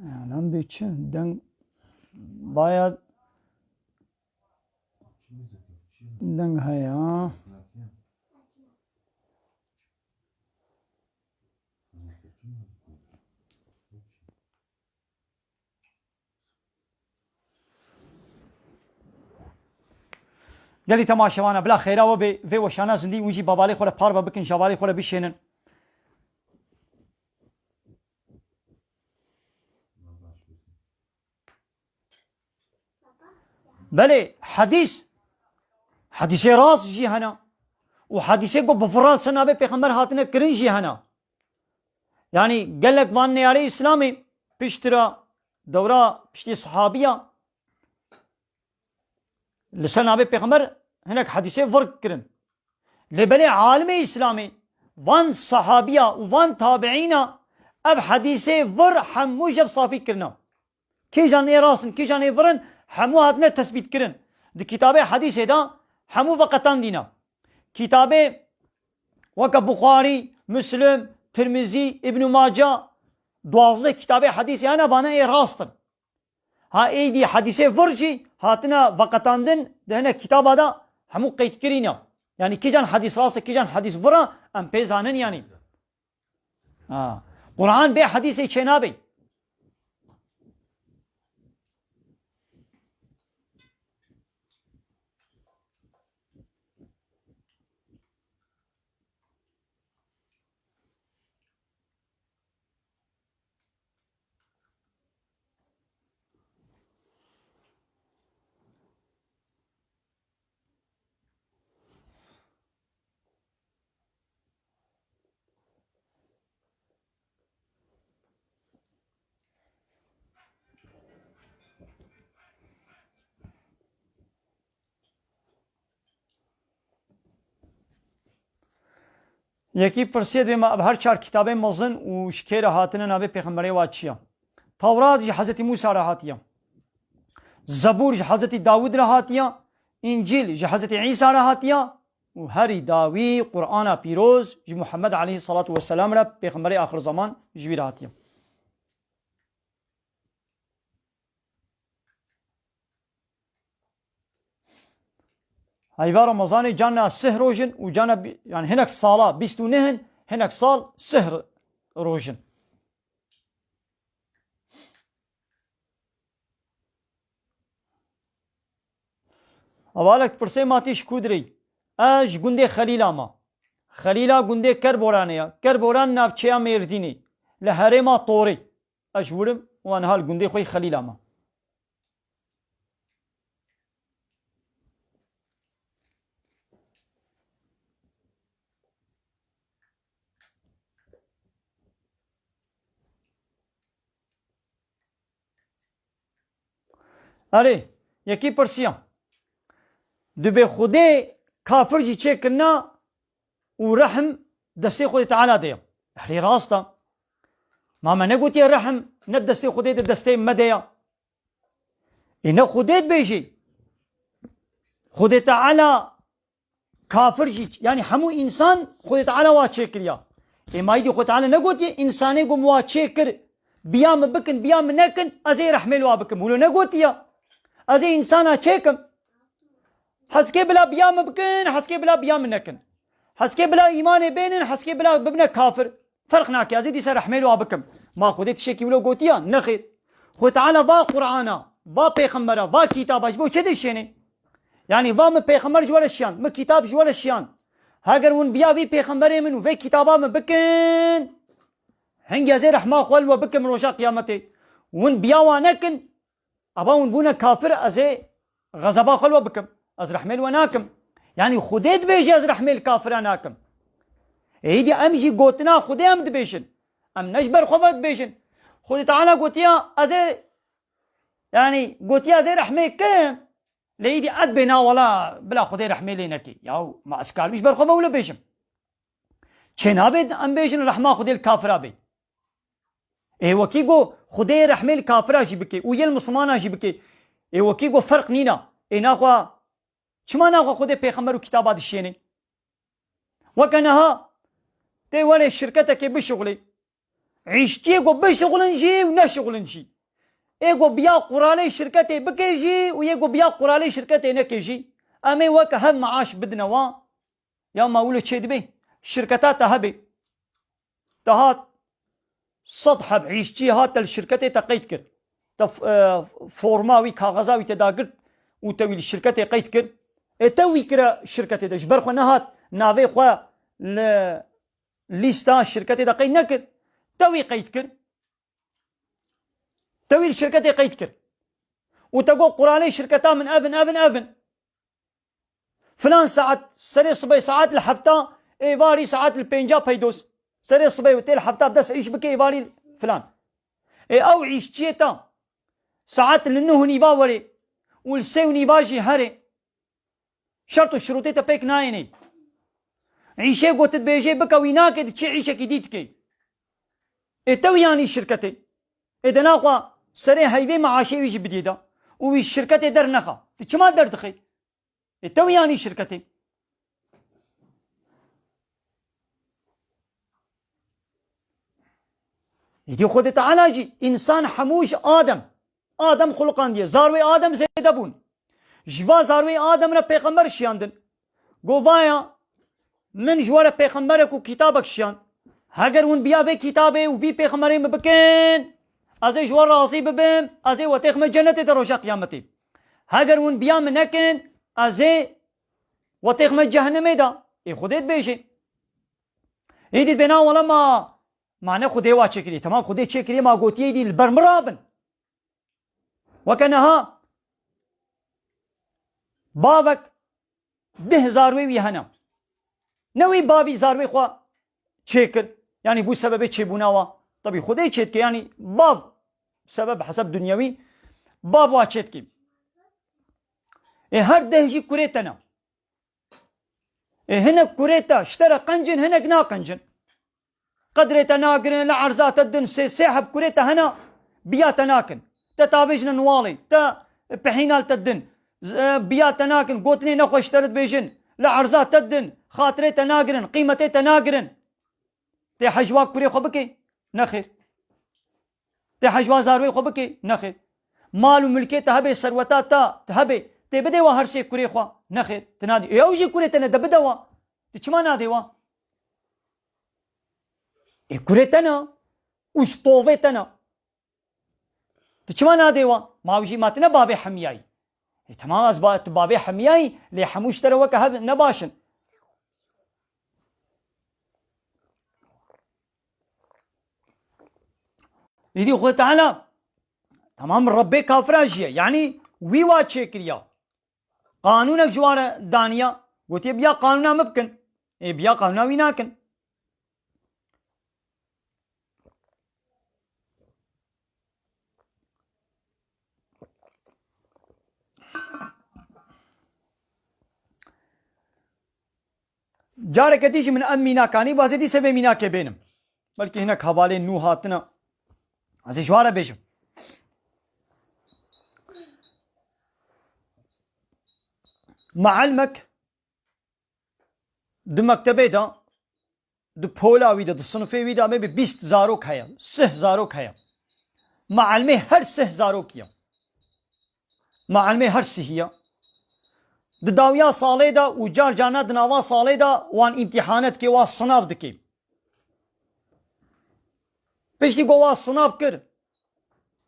الان بیچه دنگ باید دنگ هیا گلی تماشاوانه بلا خیره و به وی وشانه زندی اونجی بابالی خوره پار بکن شوالی خوره بشینن بله حدیث راست جی هنا و حدیث کو بفرات سنا به پیغمبر هاتنه کرین جی هنا یعنی قالك وان عليه اسلامي بيشترى دوره بشتي صحابيه لسان ابي پیغمبر هناك حديثه فرق كرن لبلي عالم اسلامي وان صحابيه وان تابعين اب حديثه فر حمو جب صافي كرنا كي جاني راسن كي جاني فرن حمو هاتنا تثبيت كرن دي كتابه حديثه دا حمو وقتان دينا كتابه وك بخاري مسلم ترمذي ابن ماجه دوازده كتابه حديثه انا بانا راستن ها ايدي حديثه فرجي هاتنا وقتاندن دهنا كتابه دا همو قيد كرينا يعني كي جان حديث راست كي جان حديث فرا ام بيزانن يعني قرآن به حديثه چنابه یکی پرسید به ما هر چهار کتاب مزن و شکر هاتنه نابه پیغمبری واتشیا تورات جی حضرت موسی را هاتیا زبور جی حضرت داود را هاتیا انجیل جی حضرت عیسی را هاتیا و هری داوی قرآن پیروز جی محمد علیه الصلاة والسلام را پیغمبری آخر زمان جوی را هاتیا هايبا رمضان جانا سه روجن وجانا يعني هناك صلاة بيستو نهن هناك صال سهر روجن أولك برسي ماتيش كودري اج گنده خليلا ما خليلا گنده كربورانيا كربوران نابچيا ميرديني لهري ما طوري اج ورم وانها الگنده خوي خليلا ما اره یکی پرسیام دبی خودی کافر جی چه کنا و رحم دستی خود تعالی دیا هلی راستا ما نگوتی رحم نه دستی خودی دستی مدیا اینا خودیت بیشی خود تعالی کافر جی یعنی همو انسان خود تعالی وا چه کریا ایمای دی خود تعالی نگوتی انسانی گم وا چه کر بیام بکن بیام نکن ازی رحمل وا بکن ولو نگوتیا ازي انسانا چيكم حسكي بلا بيام بكن حسكي بلا بيام نكن حسكي بلا ايمان بينن حسكي بلا ببنا كافر فرق ناكي ازي دي سر رحميلو بكم ما خديت شيكي ولو قوتيا نخير خو تعالى با قرانا با پیغمبر با كتاباش بو چه دشيني يعني با م پیغمبر جوال الشيان م كتاب جوال الشيان هاگر ون بيا بي پیغمبر من و كتابا م بكن هنگ ازي رحمه خول و بكم روشا قيامتي ون بيا وانكن اباون بونا كافر ازي غضبا خلوه بكم از رحمل وناكم يعني خديت بيجي از رحمل كافر ناكم ايدي امشي قوتنا خدي امد بيشن ام نجبر خبت بيشن خدي تعالى قوتيا ازي يعني قوتيا ازي رحمل كم ليدي اد بنا ولا بلا خدي رحمل نكي ياو ما اسكال مش بر خبه ولا بيشن چنابد ام بيشن رحمه خدي الكافر ابي اي وكيغو خدي رحمل كافر جيبكي ويل مسلمان جيبكي اي وكيغو فرق نينا اي ناخوا چما ناخوا خدي پیغمبر كتابات الشيني وكانها تي ولا شركتك بشغلي عيشتيغو بشغلن جي ونشغلن جي ايگو بیا قرالی شرکت بکیجی و ایگو بیا قرالی شرکت نکیجی امی وک هم معاش بدنوا یا ماولو چه دبی شرکتات هبی تهات سطح بعيشتي هات الشركة تقيت كر فورماوي كاغزاوي تداقر وتوي الشركة قيت كر توي كرا الشركة دا جبر خو نهات نافي خو ليستا الشركة دا قيت نكر توي قيت كر توي الشركة قيت كر وتقول قراني شركتها من أبن فلان ساعات سري صبي ساعات الحفتة إيباري ساعات البنجا بيدوس سري صبي وتيل حفتة بدس عيش بكي إيباري فلان أو عيش تيتا ساعات لنه نيباوري والسيو نيباجي هري شرط الشروطي تبيك نايني عيشي قوتت بيجي بكا ويناك تشي عيشة كديتكي تو يعني شركتي إذا ناقوا سري هايوي معاشي ويجي بديدا ويش شركتي در نخا تشما در دخي تو يعني شركتي يدي خود تعالى جي إنسان حموش آدم خلقان دي زاروي آدم زيدا بون جوا زاروي آدم را پیغمبر شياندن گوایا من جوار پیغمبرك و كتابك شيان هگر ون بيا بي كتابه و في پیغمبري مبكن ازي جوار راضي ببم ازي وتخم جنتي دروجا قيامتي هگر ون بيا منكن ازي وتخم جهنم دا اي خودت بيجي ايدي بنا ولا ما معنى خودي وا چكري تمام خودي چكري ما قوتي دي البرمرابن وكانها بابك ده زاروي ويهنا نوي بابي زاروي خوا چكر يعني بو سبب چه بوناوا طبي خودي چتك يعني باب سبب حسب دنيوي باب وا چتك هر دهجي كوريتنا هنا كوريتا اشترى قنجن هنا قنا قنجن قدرة ناقرن لعرزات الدن سحب كوريتا هنا بيات ناكن تتابجنا نوالي تا بحينال تدن بيات ناكن قوتني نخو اشترت بيجن لعرزات الدن خاطرة ناقرن قيمتي ناقرن تي حجوا كوري خبكي نخير تي حجوا زاروي خبكي نخير مال وملكي تهبي ثروتات تهبي تي بدي وهر شيء كوري خوا نخير تنادي يوجي كوري تنا دبدوا تشما ناديوا اي كوري تنا وش طوفي تنا تشما ناديوا ما وجي ماتنا بابي حمياي تمام ازبات بابي حمياي لي حموش تروك هب نباشن يدي خو تعالى تمام ربي كافراجيه يعني وي واتشي كريا قانونك جوار دانيا قلت بيا قانونا ممكن اي بيا قانونا ويناكن جارك تيجي من مينا كاني وازدي سبي مينا के بينم بلکہ هنا حوالے نو هاتنا ازي جواره بيجم معلمك دو مكتبه دا دو پولاوی دا دو صنفه دا میں 20 زاروک ہے 6 زاروک ہے معلمه هر 6 زاروکیا معلمه هر سهيا د داویا ساله دا و جار جانا دناوا ساله دا وان امتحانات کے وا صناب دکی پشتی گو وا صناب کر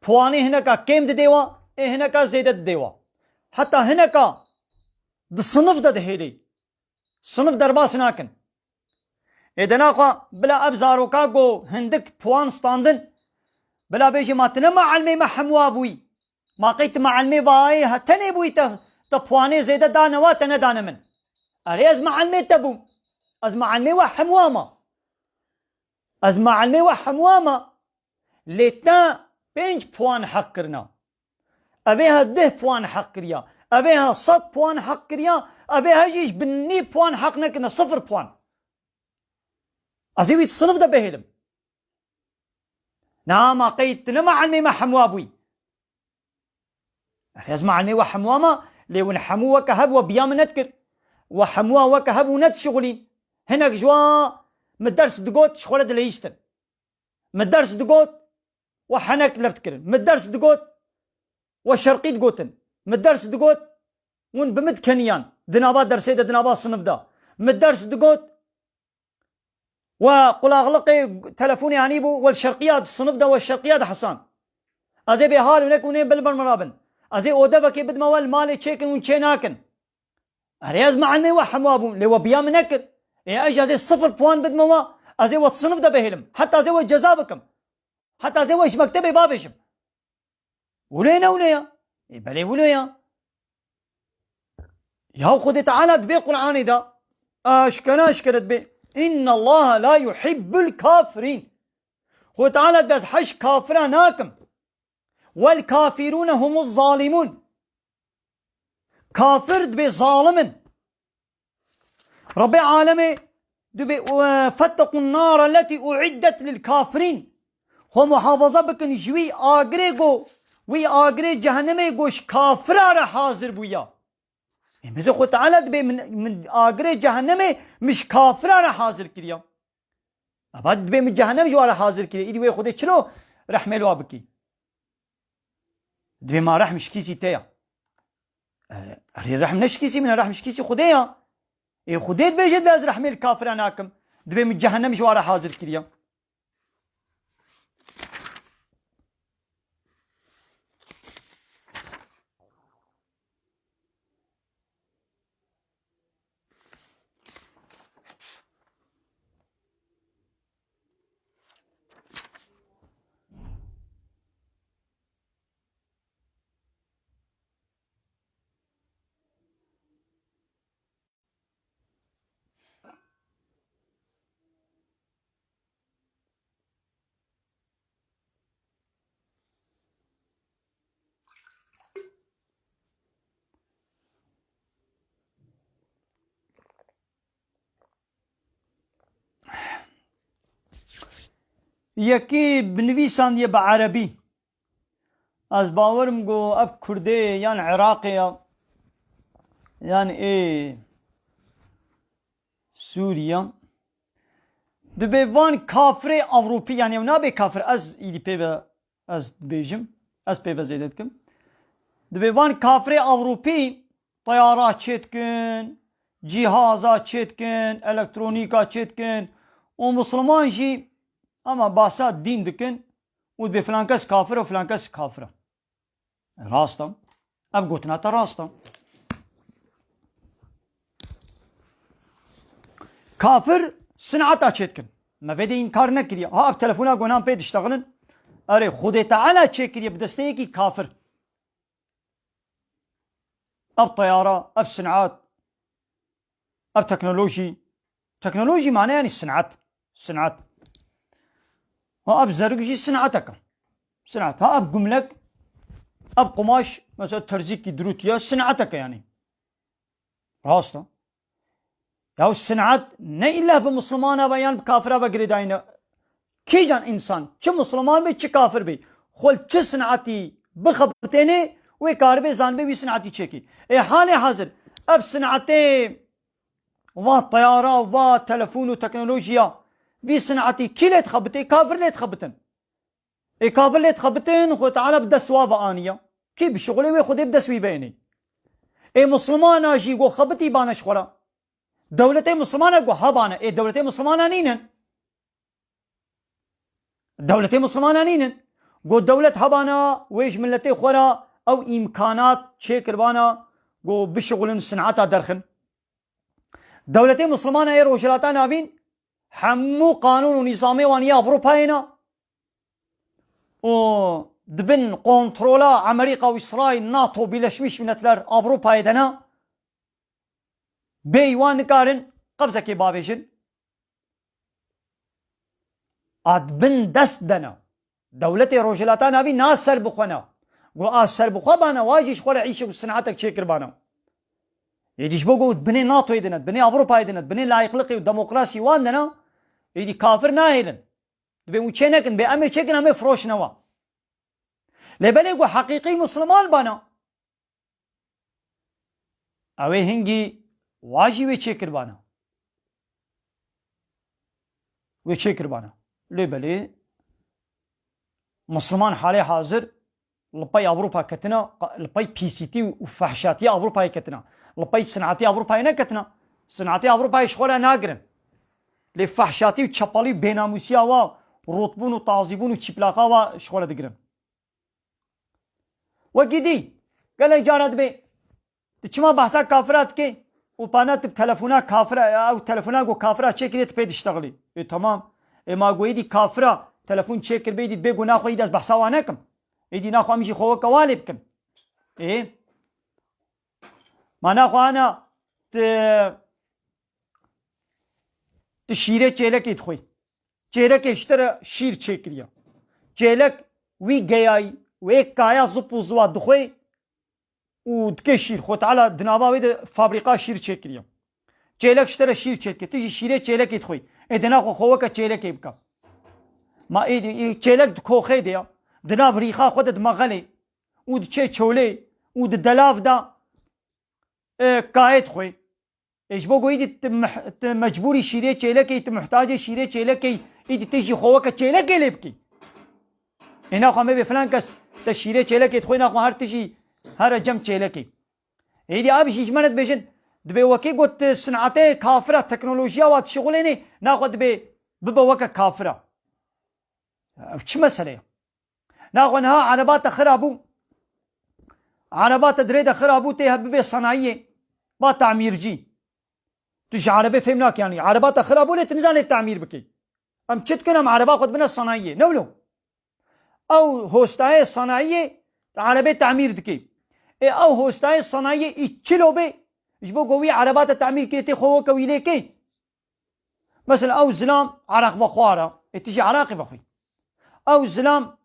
پوانی هنا کا کم د دیوا هنا کا زیدت دیوا حتی هنا کا د صنف دا دهیلی صنف درباس ناکن ادنا خوا بلا ابزارو کا گو هندک پوان ستاندن بلا بیجی ما تنما علمي ما حموا بوي ما قيت معلمي باي هتني بوي تبواني زيادة دانا واتنا دانا من أري أزمع علمي تبو أزمع علمي وحمواما أزمع علمي وحمواما ليتنا 5 بوان حق كرنا أبيها 10 بوان حق كريا أبيها 100 بوان حق كريا أبيها جيش بني بوان حق نكنا 0 بوان أزيوي تصنف ده بهلم نعم قيت نما علمي ما حموا بوي أزمع علمي وحمواما لون حموا وكهب وبيام نذكر وحموا وكهب ونت شغلين هناك جوا مدرس دقوت شغلة دليشتن مدرس دقوت وحنك لبتكر مدرس دقوت والشرقي دقوتن مدرس دقوت ون بمد كنيان دنابات درسيدة دنابات صنف دا مدرس دقوت وقل أغلقي تلفوني عنيبو والشرقيات الصنف دا والشرقيات حسان أزي بحال ونك ونين بالبر مرابن أزي أودفك بد موال مالي تشيكن ونشيناكن أرياز مع المي وحموابون لو بيام نكر إيه أجي أزي صفر بوان بد موا أزي وتصنف دا بهلم حتى أزي وجزابكم حتى أزي وش مكتبي بابشم ولينا وليا إيه بلي وليا يا خذ تعالى تبي قرآني دا أشكرت بي إن الله لا يحب الكافرين خذ تعالى بس حش كافراناكم والكافرون هم الظالمون كافر دبي ظالم رب عالمي دبي فاتقوا النار التي أعدت للكافرين هو محافظة بكن جوي آقريقو وي آقري جهنمي قوش كافرار حاضر بويا مثل خود تعالى دبي من آقري جهنمي مش كافرار حاضر كريا أباد دبي من جهنم جوار حاضر كريا إيدي وي خودي چلو رحمة الوا بكي دبي ما رحم شكيسي تيا رحم نشكيسي من رحم شكيسي خوديا إيه خودي دبي جد باز رحمة الكافراناكم دبي من جهنم جوار حاضر كريا يكي بنويسان دي بعربي از باورم قو اب كردي يعني عراقية يعني ايه سوريا دبي وان كافري اوروبي يعني نابي كافر از ايدي بيبا از بيجم از بيبا زيدتكم دبي وان كافري اوروبي طيارات تشتكن جهازات تشتكن الكترونيكا تشتكن ومسلمان جي اما باسات دين دكن ودبي فلان كس كافر وفلان كس كافرة راستا اب قوتنا راستا كافر صنعتا تشتكن ما فيدي انكار نكريا ها اب تلفونا قونام بيد اشتغلن اري خودي تعالى تشكريا بدستيكي كافر اب طيارة اب صنعات اب تكنولوجي معناه يعني الصنعات ها اب زرقجي صنعتك صنعت ها اب قملك اب قماش مثلا ترزيكي دروتيا صنعتك يعني راستا يا الصنعات نه الا بمسلمانه بيان كافره بقريداينا كي جان انسان چه مسلمان بي چه كافر بي خل چه صنعتي بخبتني وكاربي زان بي صنعتي چكي اي حال حاضر اب صنعتي وطياره وتلفون وتكنولوجيا في صنعتي كي لا تخبتي كافر لا تخبتن اي كافر لا تخبتن خو تعالى بدا سوابه انيه كي بشغلي ويخدي بدا سوي بيني اي مسلمان اجي قو خبتي بانش خورا دولتي مسلمانه قو هبانه اي دولتي مسلمانه نينن دولتي مسلمانه نينن قو دولة هبانه ويش ملتي خورا او امكانات شكر بانا قو بشغل صنعتها درخن دولتي مسلمانه اي روشلاتا نافين حمو قانون ونظامي وانيا اوروباينا و دبن كونترولا امريكا واسرائيل ناتو بلشمش منتلر اوروبا دنا بيوان كارن قبضه كي بابيشن ادبن دست دنا دولتي روجلاتا نبي ناس سر بخنا و سر بخبانا واجيش خول عيش وصنعتك شكر بانا يديش بوغو بني ناتو يدنت بني اوروبا يدنت بني لايقلقي وديمقراسي واندنا يدي كافر ناهلن دبي وچنكن بي امي چكن امي فروش نوا لبلغو حقيقي مسلمان بانا اوه هنگي واجي وي چكر بانا وي چكر بانا لبلي مسلمان حالي حاضر لباي أوروبا كتنا لباي PCT وفحشاتي أوروبا كتنا لباي صناعتي أوروبا نكتنا صناعتي أوروبا شغلة ناقرن لفحشاتي وتشبالي بيناموسيا ورطبون وطازبون وتشبلاقا وشغلة دقرن وقدي قال لي جارد بي تشما بحثا كافرات كي وبانات بتلفونا كافرة أو تلفونا جو كافرة تشيكري تبي تشتغلي إيه تمام إيه ما قويدي كافرة تلفون تشيكر بيدي تبيقو ناخو يداس بحثا واناكم يدي ناخو أمشي خوة كوالبكم إيه ما ناخو أنا تشيري تشيلك يدخوي تشيلك يشترى شير تشيكريا تشيلك وي جاي وي كايا زبو زوا دخوي ودكي شير خوت على دنابا ويد فابريقا شير تشيكريا تشيلك اشترى شير تشيكريا تيجي شيري تشيلك يدخوي ادنا خوك تشيلك يبكا ما اي تشيلك كوخي ديا دنا بريخا خود دماغلي ود تشي تشولي ود دلاف دا كايت خوي ايش بقول يدي مجبوري شيري تشيلك انت محتاج شيري تشيلك يدي تيجي خوك تشيلك يبكي هنا خو ما بفلان كس تشيري تشيلك يدخوي ناخو هر تجي هر جم تشيلكي هيدي ابي شيشمنت بيجن دبي وكي قلت صناعته كافره تكنولوجيا وات شغليني ناخذ ببا وكا كافره ايش مساله ناخذ نها عربات خرابو عربات دريده خرابو تهببي صناعيه با تعمير جي تش عربي فهمناك يعني عربات خرابو لتنزل التعمير بكي ام تشتكن عربات خذ بنا الصناعيه نولو او هوستاي صناعيه عربي تعمير دكي او هوستاي صناعيه يتشلو بي يجبو قوي عربات التعمير كي تخو كويلي كي مثلا او زلام عراق بخواره تجي عراقي بخوي او زلام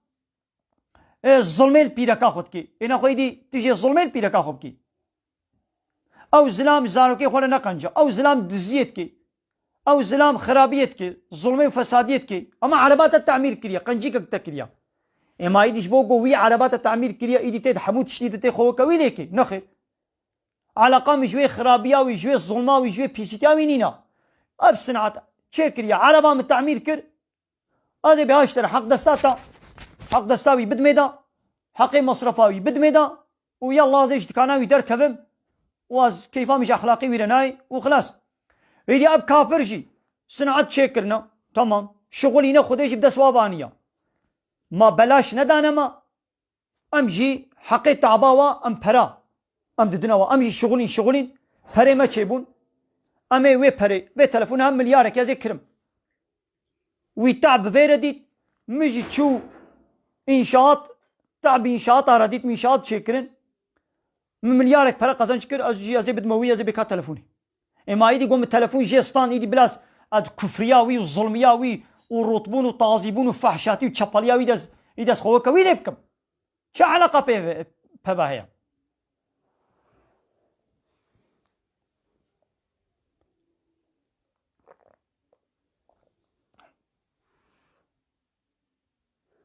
الظلمي البيركا خد كي انا خويدي تجي الظلمي البيركا خد كي او زلام زاروكي خولا نقنجه او زلام دزيت كي او زلام خرابيت كي ظلمي وفساديت كي اما عربات التعمير كريا قنجيك تكريا اما يديش بوقو وي عربات التعمير كريا ايدي تد حمود شديد تي خو كويلي كي نخي على قام جوي خرابيا ويجوي الظلمه ويجوي بيسيتيا وينينا اب صناعه تشكريا عربه من التعمير كر هذا بهاشتر حق دستاتا حق دستاوي بدميدا حقي مصرفاوي بدميدا ويلا زيش دكاناوي دركبم واز كيف مش اخلاقي ويرناي وخلاص يدي اب كافرجي صناعه تشكرنا تمام شغلينا خديش بدا سوابانيه ما بلاش ندانما امجي حقي تعباوا ام برا ام ددناوا امجي شغلين بري ما تشيبون امي وي بري وي تلفون هم مليارك يا ذكرم وي تعب فيرديت مجي تشو انشاءات تعب انشاءات ارديت من انشاءات شكرن من مليارك برا قزان شكر ازي بدمويه زي بكا تلفوني اما ايدي قوم التلفون جيستان ايدي بلاس اد كفرياوي وظلمياوي ورطبون وطازبون وفحشاتي وتشابالياوي يدس خوك وين يبكم شو علاقه بها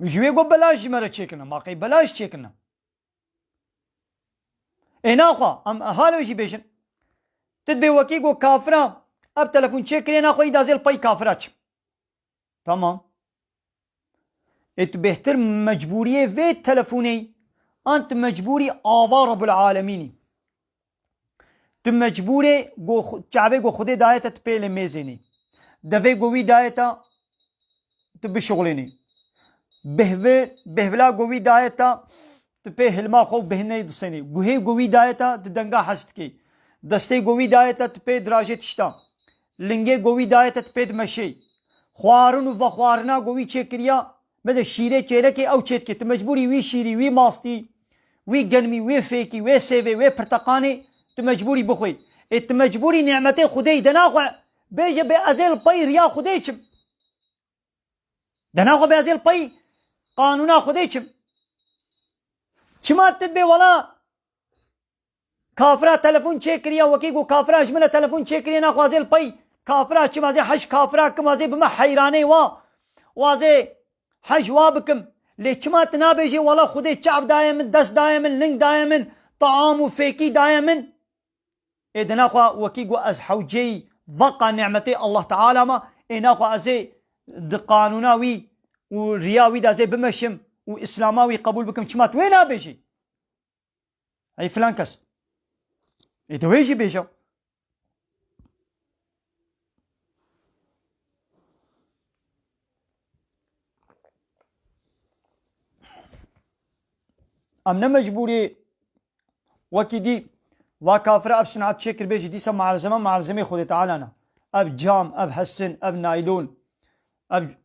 جوي قو بلاش مرة تشيكنا ما قي بلاش تشيكنا هنا خوا ام هالو يجي بيشن تدبي وكي قو كافرة اب تلفون تشيكنا هنا خوا يدازيل باي كافرات تمام انت بهتر مجبورية في تلفوني انت مجبوري آبا رب العالمين تو مجبوري چاوه گو خود دایتا تپیل میزینی دوه گوی دایتا تو بشغلینی بهولا گوی دایتا تو پی هلما خو بهنه دسینی گوهی گوی دایتا تو دنگا حست کی دسته گوی دایتا تو پی دراجه تشتا لنگه گوی دایتا تو پی دمشی خوارن و خوارنا گوی چه کریا بده شیره چهره که او چید که تو مجبوری وی شیری وی ماستی وی گنمی وی فیکی وی سیوی وی پرتقانی تو مجبوری بخوی ات مجبوری نعمت خدای دناخو بیجه به ازل پای ریا خدای چم دناخو به ازل پای قانونا خدای چما تدبی ولا کافرا تلفون چه کریا وکی گو کافرا اجمل تلفون چه کریا ناخو ازل پای کافرا چما زی حج کافرا کما زی بما حیرانه وازی حج وابكم ليش ما تنابجي والله خدي شعب دائما دس دائما لين دائما طعام وفيكي دائما إذا ناخوا وكيقو أزحوجي ضقا نعمتي الله تعالى ما إناخوا أزي دقانوناوي ورياوي دا زي بمشم وإسلاماوي قبول بكم شمات وين أبيجي أي فلان كس يدويجي بيجو أم مجبوري وكدي وكافر أب صناعة شكل بيجي دي سمع على زمان مع زمي خذ تعالى أنا أب جام أب حسن أب نايلون أب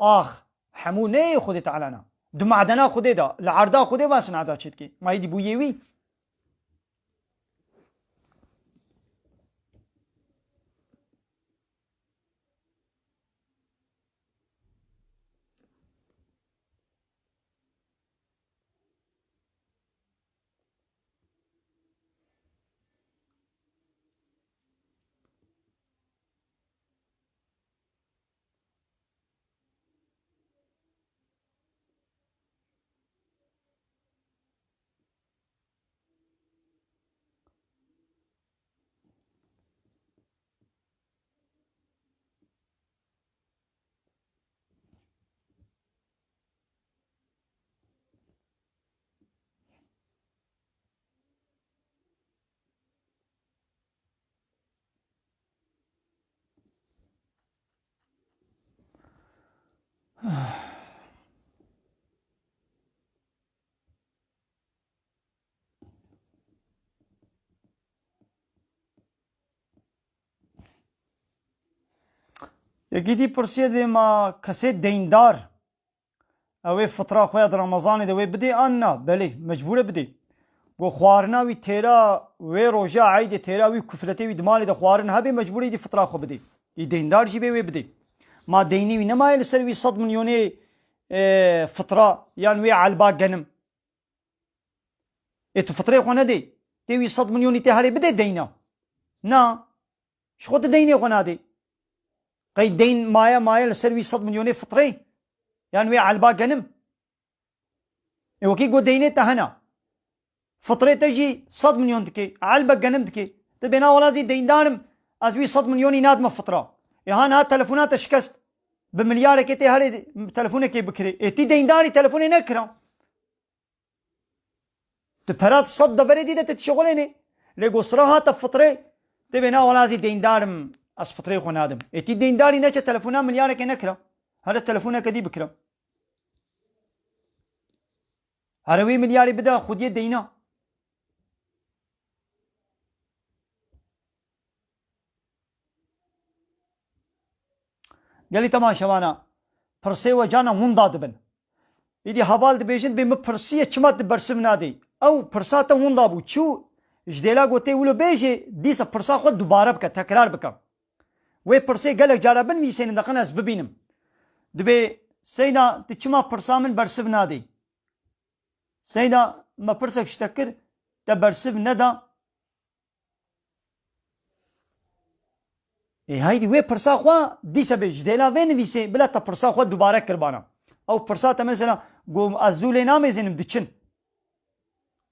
آخ حموني خذ تعالى أنا دم عدنا خذ ده العرضة خذ ما صناعة شكل ما يدي بويوي يجدي برسيد ما كسيد ديندار اوي فترة خويا رمضان دوي بدي انا بلي مجبورة بدي و خوارنا وي تيرا وي روجا عيد تيرا وي كفلتي وي دمالي ده خوارنا هبي مجبوري دي فترة خو بدي دي ديندار جيبي وي بدي ما ديني وي نما يلسر 100 مليوني فترة يعني وي على الباق جنم اتو فترة خو ندي تي 100 مليوني تهاري بدي دينا نا شخوت ديني خو نادي قي دين مايا لسر 100 مليوني فترة يعني وي على الباق جنم وكي قو ديني تهنا فطري تجي 100 مليون تكي علبك جنمتكي تبينا ولا زي ديندارم ازوي 100 مليون ينادم فتره يهان هات تلفونات شكست بمليار كي هاري تلفونك بكري تي دينداري تلفوني نكرا تبرات صد دبري دي تتشغلني لقو صراحه تفطري تبينا ولا زي ديندارم اس فطري خو نادم تي دينداري نك تلفونا مليار كي نكرا هذا تلفونك دي بكرا هروي ملياري بدا خديه دينا قال لي تماشا وانا فرسي وجانا منضاد بن يدي حبال دبيجن بم فرسيه چمات برسم نادي او فرساته منضابو چو جديلا گوتي ولو بيجي ديس فرسا خود دوباره بك تكرار بك وي فرسي قال جاربن ميسين دقناس ببينم دبي سيدا تچما فرسا من برسم نادي سيدا ما فرسك شتكر تبرسم ندا هايدي وي برسا خوا دي سبج ديلا وين ويسي بلا تا برسا خوا دوباره كربانا او برسا تا مثلا قوم ازولي نامي زينم دچن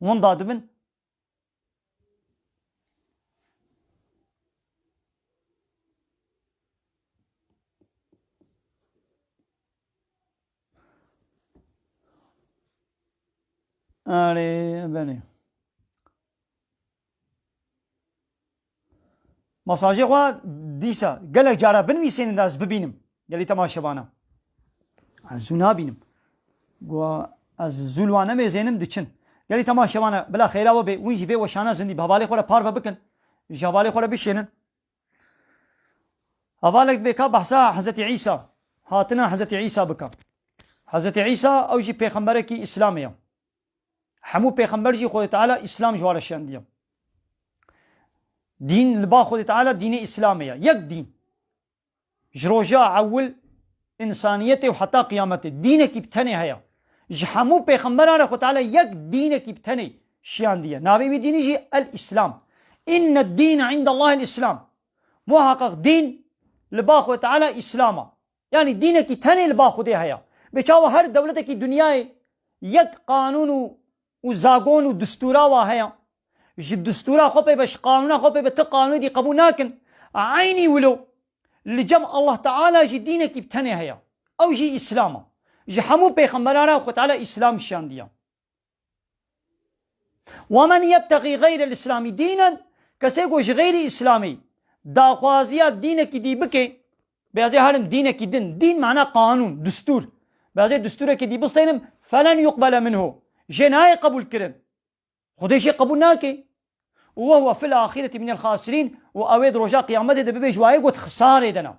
وون دادبن اري بني مساجي خوا ديسا قالك جارا بنويسين الناس ببينم قال لي تماشا بانا عزونا بينم قوا از زولوانا ميزينم دچن قال لي تماشا بانا بلا خيرا وبي وينجي بي وشانا زندي بهبالي خورا بار بكن جبالي خورا بشينن هبالك بكا بحثا حضرت عيسى هاتنا حضرت عيسى بكا حضرت عيسى او جي پیغمبرك اسلاميه حمو پیغمبر جي خود تعالى اسلام جوارشان ديا دين لبا خود تعالى دين اسلاميه يك دين جروجا عول انسانيته وحتى قيامته دينك بتني هيا جحمو پیغمبران خود تعالى يك دينك بتني شيان ديا نابي ديني جي الاسلام ان الدين عند الله الاسلام محقق دين لبا خود تعالى اسلاما يعني دينك تني لبا خود هيا بچاو هر دولتك دنيا يك قانون وزاغون ودستورا وهيا جي الدستورا خوبي باش قانونا خوبي بت قانون دي قبول ناكن عيني ولو اللي جم الله تعالى جي دينك بتني هيا او جي اسلاما جحمو پیغمبرانا خود تعالى اسلام شان دیا. ومن يبتغي غير الاسلامي دينا کسی گوش غیر اسلامی داخوازیات دین کی دی بکه بیازی هرم دین کی دین معنی قانون دستور بیازی دستور کی دی بستینم فلن يقبل منه جنای قبول کرن خودش قبول ناکه وهو في الآخرة من الخاسرين وأويد رجاء قيامته ده بيش واي قلت خسارة دنا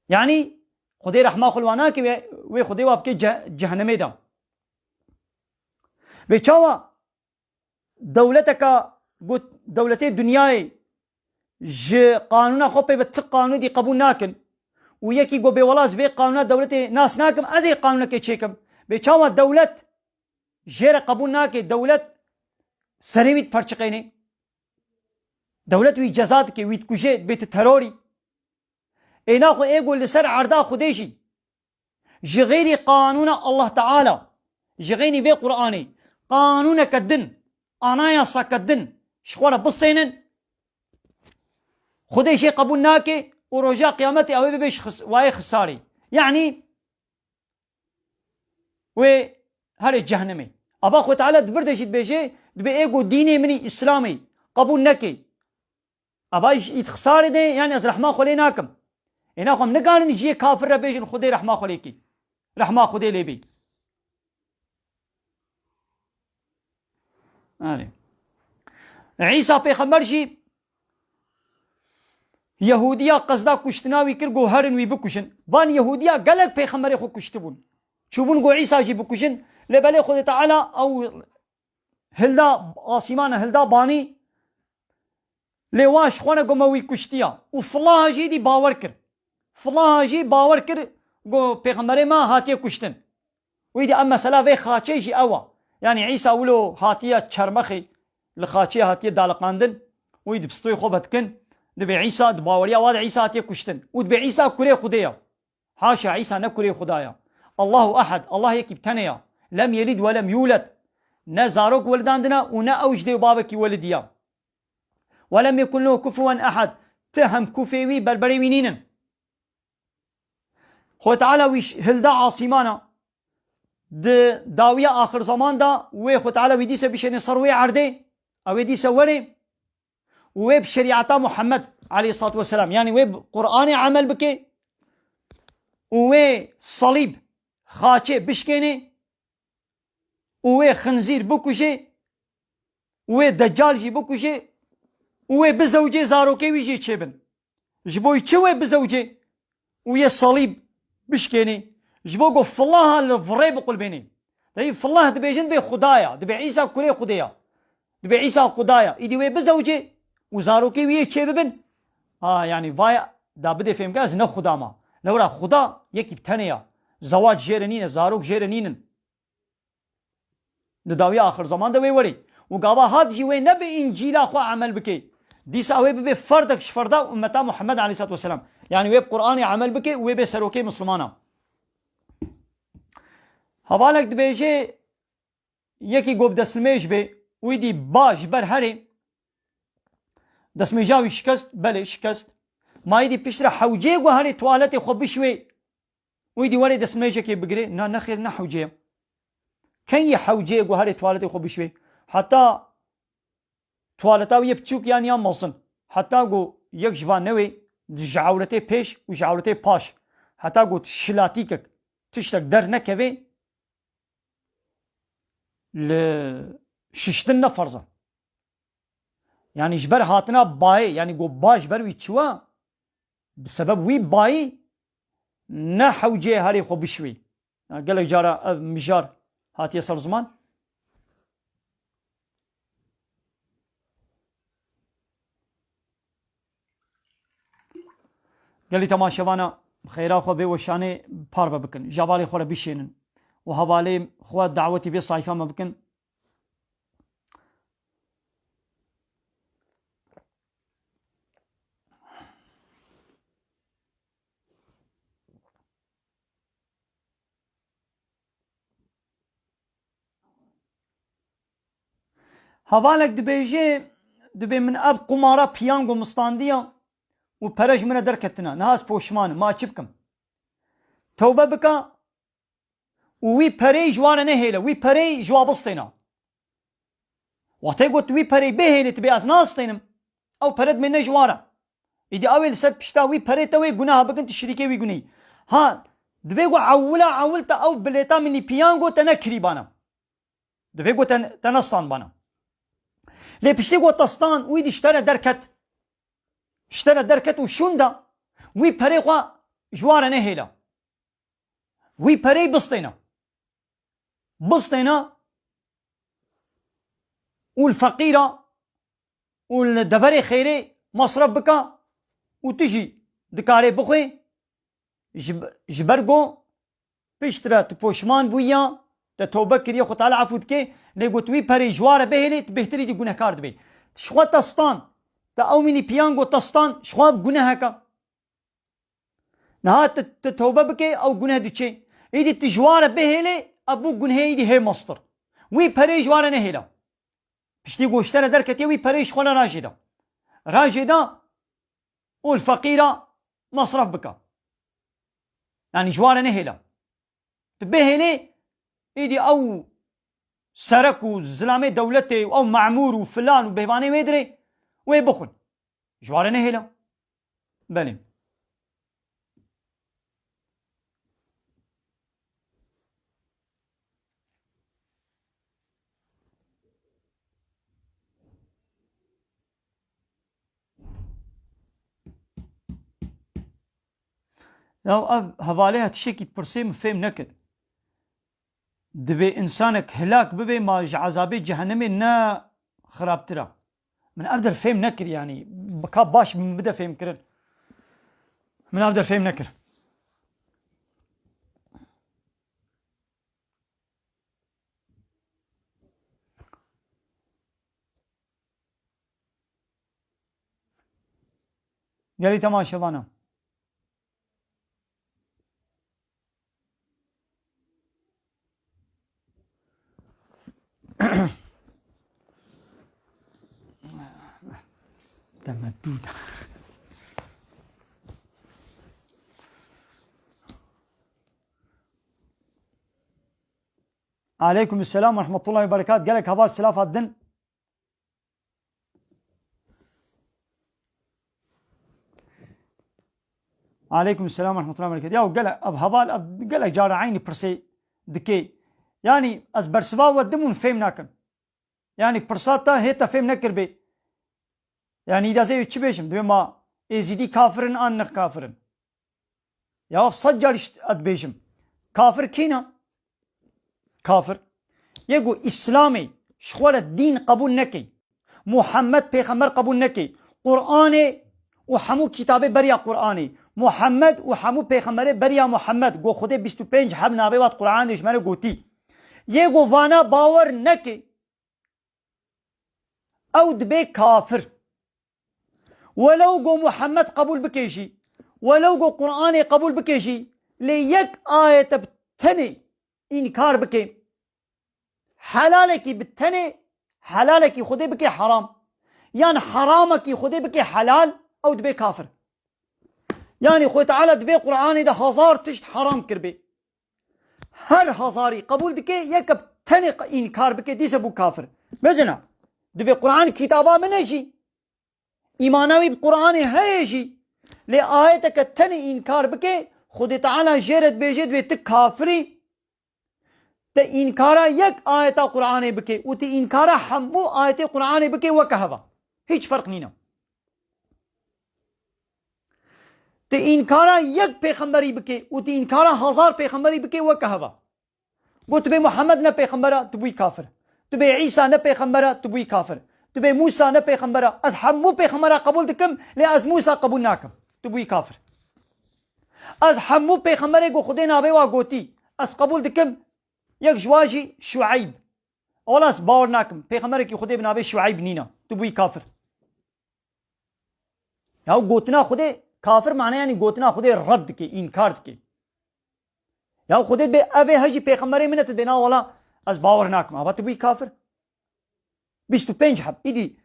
يعني خدي رحمه خلوانا كي وي خدي واب كي جهنمي دا بيچاوا دولتك قلت دولتي دنياي ج قانونا خوبي بتق قانون دي قبول ناكن ويكي قو بيولاز بي قانونا دولتي ناس ناكم ازي قانونا كي تشيكم بيچاوا دولت جير قبول ناكي دولت سريويت فرشقيني دولت وي جزات كي ويت كوجيت بيت تروري اينا خو ايقول لسر عرضا خديشي جغيري قانون الله تعالى جغيني في قرآني قانونك الدن انايا صاك الدن شخوانا بسطينن خديشي قبول ناكي ورجاء قيامتي او بيش واي خساري يعني و هاري جهنمي ابا خو تعالى دبردشت بيجي دبي ايقو ديني مني اسلامي قبول نكي ابا يتخساري دي يعني از رحمه خلي ناكم انا خم نقارن يجي كافر ربيج خدي رحمه خليكي رحمه خدي ليبي عيسى پیغمبر جي يهوديا قصدا كشتناوي كرغو هرن وي بكشن وان يهوديا قالك پیغمبر خو كشتبون شوفون جو عيسى جي بكشن لبالي خد تعالى او هلدا آسمان هلدا باني لواش خوانا قموي كشتيا وفلاها جي دي باور كر فلاها جي باور كر قو پیغمبر ما هاتيه كشتن ويدي اما سلا في خاچه جي اوا يعني عيسى ولو هاتيه چرمخي لخاچه هاتيه دالقاندن ويدي بسطوي خوبت كن دبي عيسى دباوريا واد عيسى هاتيه كشتن ودبي عيسى كوري خديا حاشا عيسى نكوري خدايا الله احد الله يكي بتنيا لم يلد ولم يولد نا زاروك ولداندنا ونا اوجدي بابك ولديا ولم يكن له كفوا احد تهم كفيوي بربري وينين خو تعالى ويش هلدا عاصمانا داوية اخر زمان دا وي خو تعالى ويديسه بشني صروي عردي او يديسه وري وي بشريعه محمد عليه الصلاه والسلام يعني وي قران عمل بكي وي صليب خاچه بشكيني وي خنزير بكوشي وي دجال جي بكوشي وي بزوجي زاروكي ويجي تشبن جبوي تشوي بزوجي ويا صليب بشكيني جبوكو فالله الفري بقول بيني داي فالله دبيجن بي خدايا دبي عيسى كوري خدايا دبي عيسى خدايا ايدي وي بزوجي وزاروكي ويا تشبن يعني فايا دا بدي فهم كاز نو خدا ما لورا خدا يكي بتنيا زواج جيرنين زاروك جيرنين نداوي آخر زمان ده وري وقابا هاد جي وي نبي إنجيلا خو عمل بكي دي ساوي ببي فردك شفردا أمتا محمد عليه الصلاة والسلام يعني ويب قرآني عمل بكي ويبي سروكي مسلمانا هبالك دبيجي يكي قوب دسميش بي ويدي باش بر هري دسميجاوي شكست بلي شكست ما يدي بشرا حوجي وهري توالتي خو بشوي ويدي وري دسميجي كي بقري نا نخير نحوجي كان يحوجي وهري توالتي خو بشوي حتى توالتاو يبچوك يعني يام مصن حتى قو يك جبان نوي جعولتي پیش وجعولتي باش حتى قو شلاتيكك تشتك در نكوي لششتن فرزا يعني جبر هاتنا باي يعني قو باش بروي تشوا بسبب وي باي نحوجي هاري خو بشوي قال لك جارة مجار هات يسر زمان قال لي تماشوانا خيرا خو بي وشاني باربا بكن جابالي خو بيشينن وهبالي خو دعوتي بي صايفه ما بكن هبالك دبي من اب قمارا بيانغو مستانديا و پرش من درکتنا نهاز پوشمان ما چی بکم توبه بکا وی پەرەی جوانە نەهێلە وی پەرەی جوا بستێنە واتەی گوت وی پەرەی بهێنێت بێ ئەس ناستێنم ئەو پەرەت من نەجوارە ئیدی ئەوێ لەسەر پشتا وی پەرێتەوەی گوناها بکەن تشریکێ وی گونەی ها دەبێ گو عەولتە ئەو بلێتا منی پیان گوتە نەکری بانە دەبێ گوتە نەستان بانە لێ پشتی گوت تەستان وی دی شتەرە دەرکەت و شوندا وی پەرەی خوا جوارە نەهێلە وی پەرەی بستێنە و الفەقیرە و دەڤەرێ خێرێ مەصرف بکە و تژی دکارێ بخوێ ji ber got piştre tu poşman bûya te tewbe kiriye xwe teala efû dike lê got wî perê ji ware bihêlê tu bêhtirî dî gunehkar dibî ji xwe te stan te ew mînî piyan got te stan ji xwe guneheka niha tu tewbe bike ew guneh diçe êdî tu ji ware bihêlê ev bû gunehê êdî hê mastir wî perê ji ware nehêla piştî goştere derketiye wî perê ji xwe re rajêda û l-feqîra masraf bike yani جواره نهلا تبهني ايدي او سرك وزلامه دولتي او معمور وفلان وبهباني ما يدري ويبخل جواره نهلا بله ya havale tişekî pirsê min fêm nekir dibê insanek hilak bibe ma ji ezabê cehennemê ne xirabtir e min ev der fêm nekir yani ka baş min bide fêm kirin min ev der fêm nekir gelî temaşevana تمدود عليكم السلام ورحمة الله وبركاته قالك هبال سلاف الدن عليكم السلام ورحمة الله وبركاته يا قال اب هبال قال جار عيني برسي دكي يعني از برسوا ودمون فهم ناكن يعني برساتا هيتا فهم نكر بي يعني إذا زي تشي بيشم دبي ما إزيدي كافرن أنك كافرن يا صجر أد بيشم كافر كينا كافر يقول إسلامي شخوال الدين قبول نكي محمد بيغمبر قبول نكي قرآني وحمو كتابي بريا قرآني محمد وحمو بيغمبر بريا محمد قو خده 25 حب نابي وات قرآن ديش مانا قوتي يقول فانا باور نكي أو دبي كافر ولو قو محمد قبول بكيشي ولو قو قرآن قبول بكيشي ليك آية بتني إنكار بكي حلالك بتني حلالك خدي بكي حرام يعني حرامك خدي بكي حلال أو دبي كافر يعني خوي تعالى دبي قرآن ده هزار تشت حرام كربي هر هزاري قبول دكي يك بتني إنكار بكي ديس أبو كافر بجنا دبي قرآن كتابا من شي ایمانوی قرآن هیجی لی آیتک تنی انکار بکے خود تعالی جیرت بیجید بی تک کافری تا انکارا یک آیتا قرآن بکے و تا انکارا حمو آیت قرآن بکے وکهوا هیچ فرق نینا تا انکارا یک پیغمبری بکے و تا انکارا هزار پیغمبری بکے وکهوا گوت بی محمد نه پیغمبرا تبوی کافر تبی عیسی نه پیغمبرا تبوی کافر تبي موسى نه پیغمبره از همو پیغمبره قبول دکم لی از موسى قبول ناکم تبوی کافر از همو پیغمبره گو خودی نابه و گوتی از قبول دکم یک جواجی شعیب اول از باور ناکم پیغمبره کی خودی بنابه شعیب نینا تبوی کافر یا گوتنا خودی کافر معنی یعنی گوتنا خودی رد کی انکار کی یا خودی به ابي هجی پیغمبره منت بنا ولا از باور ناکم ابا تبوی کافر 25 حب ایدی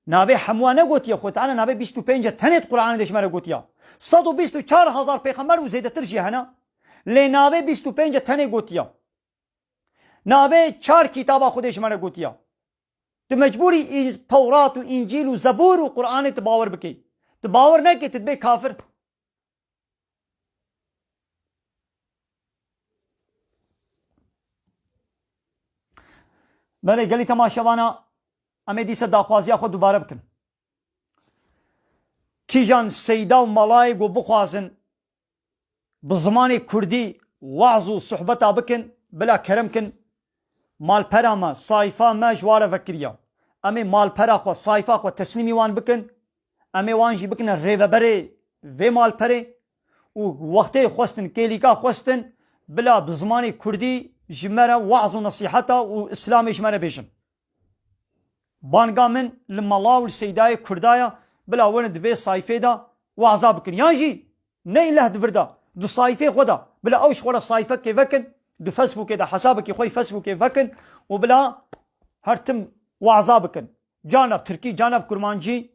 نابه حموانه گوتیا خود تعالی نابه 25 تنت قرآن دشمره گوتیا 124,000 پیغمبر و زیده تر جهنه لی ناوی 25 تنه گوتیا ناوی 4 کتابا خودش منه گوتیا تو مجبوری تورات و انجیل و زبور و قرآن تباور بکی تباور نکی تدبی کافر بله گلی تماشاوانا امی دیسه داخوازی خود دوباره بکن کی جان سیدا و ملای گو بخوازن بزمان کردی وعظ و صحبتا بکن بلا کرم کن مال پرا ما صایفا ما جواره فکریا امی مال پرا خو صایفا خو تسلیمی وان بکن امی وانجی بکن ریو بره و مال پره و وقتی خوستن کلیکا خوستن بلا بزمان کردی جمره وعظ و نصیحتا و اسلام جمره بیشن بانگا من لملا و سیدای کردایا بلا ون دوی صایفه دا وعظا بکن یانجی نه اله دوردا دو صایفه خدا بلا اوش خورا صایفه که وکن دو فیسبوک دا حسابك خوي فيسبوك فكن وبلا هرتم وعظا بكن جانب تركي جانب كرمانجي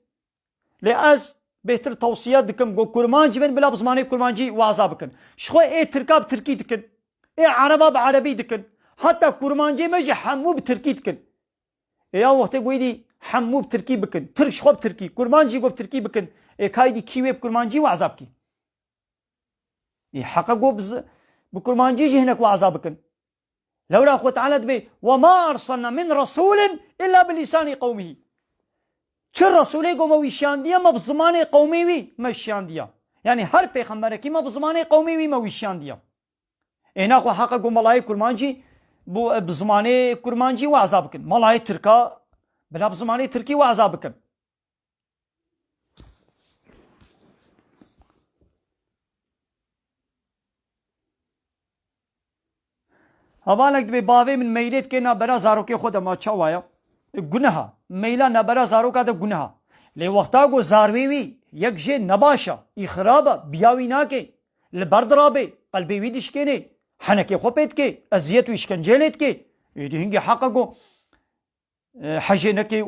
لأز بهتر توصية دكم جو كرمانجي من بلا بزماني كرمانجي وعظا بكن شخو ايه تركاب تركي دكن ايه عربا بعربي دكن حتى كرمانجي مجي حمو بتركي دكن ايه وقت قويدي حمو بتركي بكن ترك شخو بتركي كرمانجي قو بتركي بكن ايه كايدي كيوي بكرمانجي وعظا بكي ايه حقا قو بكرمانجي هناك وعظا بكن لولا أخوة تعالى دبي وما أرسلنا من رسول إلا بلسان قومه چه رسوله قوم ويشان ديا ما بزمان قومي وي ما ويشان ديا يعني هر پیغمبر کی ما بزمان قومي وي ما ويشان ديا هنا أخوة حقا قوم ملاي كرمانجي بزمان كرمانجي وعظا بكن ملاي تركا بلا بزمان تركي وعظا بكن هوالك دبي باوي من ميلت كنا برا زارو كي خود ما چوايا گناه ميلا نبرا زارو کا ده گناه لي وقتا گو زاروي وي يك جي نباشا اخرابا بياوي ناكي لبردرابي قلبي وي دشكني حنكي خوبت كي ازيت واشكنجلت كي يدهنجي حققو حجنكي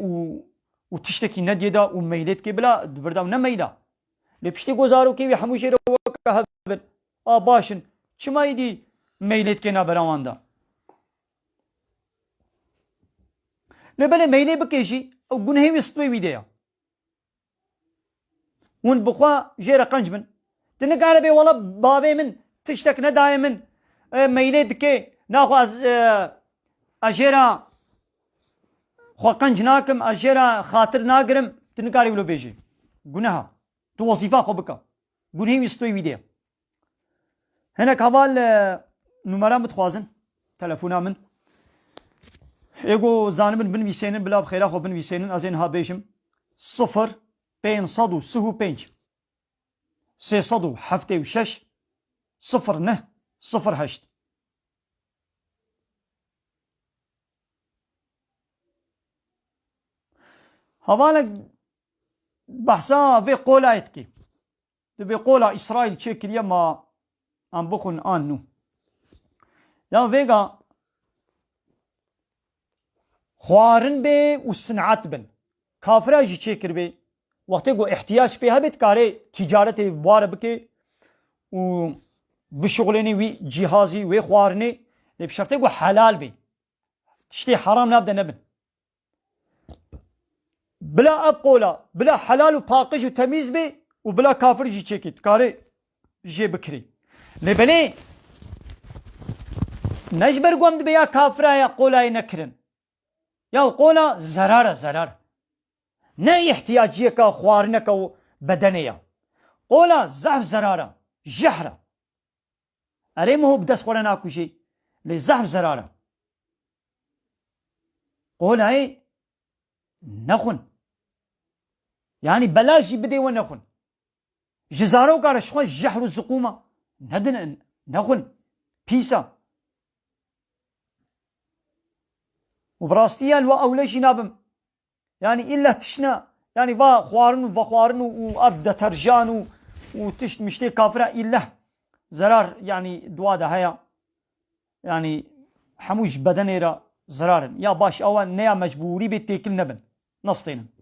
و تشتكي نديدا وميلت كي بلا بردا نميلا لبشتي گو زارو كي وي حموشي رو كهبن باشن چما يدي ميلت كي نبراواندا لبلا ميلي بكيشي او گنهي وستوي ويديا ون بخوا جيرا قنجبن تنقال بي والله بابي من تشتك نداي من ميلي دكي ناخو اجيرا خوا قنج ناكم اجيرا خاطر ناقرم تنقال بلو بيجي گناها تو وظيفة خو بكا گنهي وستوي ويديا هناك حوال نمرة متخوازن تلفونا من ايگو زانمن بن ويسينن بلا بخيرا خو بن ويسينن ازين ها بيشم 0535 376 0908 هوالك بحثا في قولا يتكي تبي قولا اسرائيل تشيك اليما ام بخن انو يا فيغا خوارن به و صنعت بن کافر جی چیکر به وقتی گو احتیاج به هبت کاره تجارت وار بکه و بشغلنی وی جهازی و خوارنی لب شرطه گو حلال به تشتي حرام نابده نبن بلا اب قولا بلا حلال و پاکج و تمیز به و بلا کافر جی چیکت کاره جی بکری لبنی نجبر قومد بیا کافر یا قولا نکرن يا قولا زرار نه احتياجيك خوارنك بدنية قولا زعف زرارة جحرة أريم هو بدس قولا ناكو شيء لزعف زرارة قولا ايه نخن يعني بلاش بدي ونخن جزارو قال شخو جحر الزقومة ندن نخن بيسا وبراستيا الوا اولش نابم يعني الا تشنا يعني فا خوارن وابدا ترجان وتشت مشتي كافره الا زرار يعني دواده هيا يعني حموش بدنيرا زرار يا باش اوان نيا مجبوري بتيكل نبن نصطين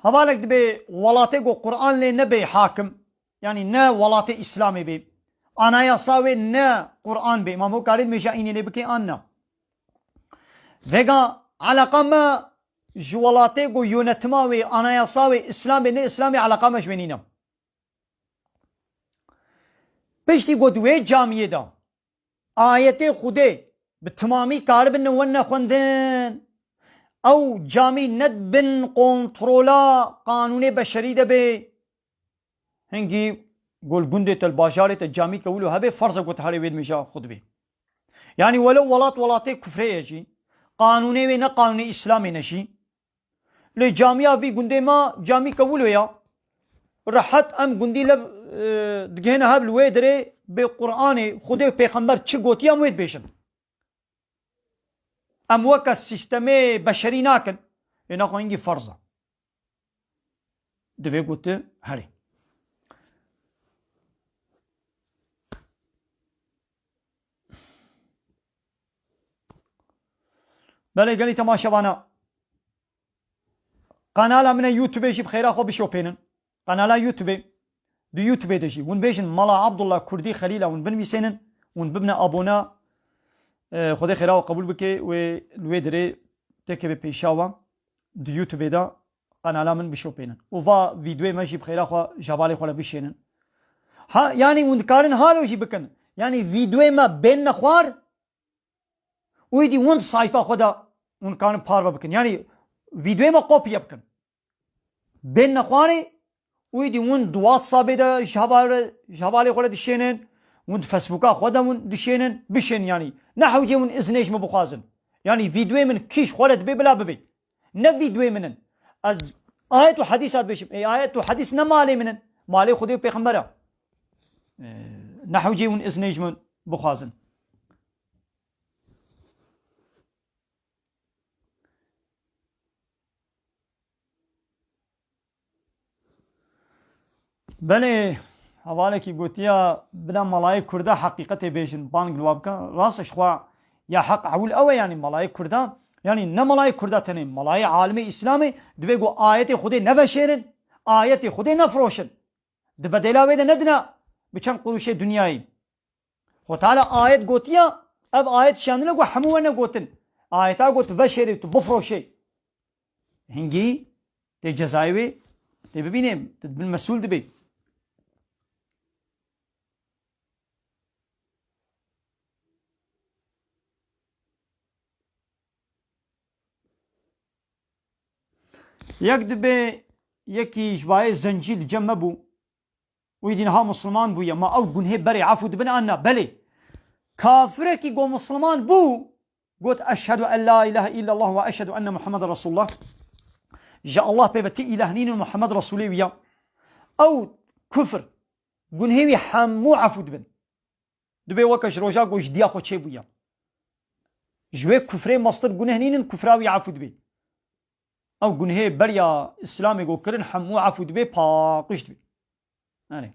هەواڵێک دەبێ وڵاتێک و قورآن لێ نەبێ حاکم يعني نا وڵاتی ئیسلامی بێ ئانایاساوێ نا قورآن بێ مامۆ کارێت مێژائینێ لێ بکەی ئان نا vêga eleqa me ji welatê ku yönetima wê anayasa wê islam bê ne islamê eleqa me ji wê nîne piştî got wê camiyê de ayetê Xwedê bi timamî karibin wan nexwendin ew camî nedibin kontrola qanûnê beşerî de bê hingî gol gundê te bajarê te camî kewil û hebe farz e got herê wê dimêja xwe dibê yani welew welatê kufrê ye jî قانونê wê ne qanûnê İslamê ne jî lê camiya vî gundê ma camî kewil ya rehet em gundî lev digihêne hev li wê derê bê Qur'anê Xwedê pêxember çi gotiya em wê dibêjin em weke sîstemê beşerî nakin lê naxwe hingî farz e divê gote herê بله گلی تماشاوانا قنالا من یوتیوب جی بخیره خو بشوپینن قنالا یوتیوب دو یوتیوب دشی ون بیشن مالا عبدالله کردی خلیل ون بنویسینن ون ببنا ابونا خدا خیره و قبول بکی و لوی دری تکه به پیشاوا دو یوتیوب دا قنالا من بشوپینن و va ویدیو ماشي بخیره خو جوال خو بشینن ها yani ون کارن حالو جی بکن yani ویدیو ما بین نخوار ویدی ون sayfa خدا اون کارن پاروا بکن yani ویدیو ما کپی بکن بین نخوانی ویدی ون دو واتساپ دا جوال خو دشینن ون فیسبوکا خدا ون دشینن بشین yani نحو جی ون ازنیش ما بخوازن yani ویدیو من کیش خولت بی بلا ببی نه ویدیو منن از آیت و حدیثات بشم ای آیت و حدیث نه مالی منن مالی خودی و پیغمبره نحو جی ون ازنیش من بخوازن بله حواله کی گوتیا بدا ملای کرده حقیقت بیشن بانگ لواب کا راستش خوا یا حق اول او yani ملای کرده yani ne ملای کرده تنه ملای عالم اسلامی دوی گو آیت خودی نبشرن آیت خودی نفروشن ده بدلا وید ندنا بچن قروش دنیایی خو تعالی آیت گوتیا اب آیت شانله گو همو نه گوتن آیتا گوت وشری تو بفروشی هنگی ته جزایوی ته ببینیم ته مسئول دی یک دبه یکی جبای زنجیل جمع بو ویدینها مسلمان بو یا ما او گنه بری عفو دبن آننا بله کافره کی گو مسلمان بو قلت اشهد ان لا اله الا الله و اشهد ان محمد رسول الله جاء الله بيبتي اله نين محمد رسوله ويا او كفر گنه وی حمو عفو دبن دبه وکش روجا گوش دیا خو چه بویا جوه کفره مصدر گنه نين کفراوی عفو دبی او گنه بریا اسلامی گو کرن حمو عفو دبی پاقش دبی يعني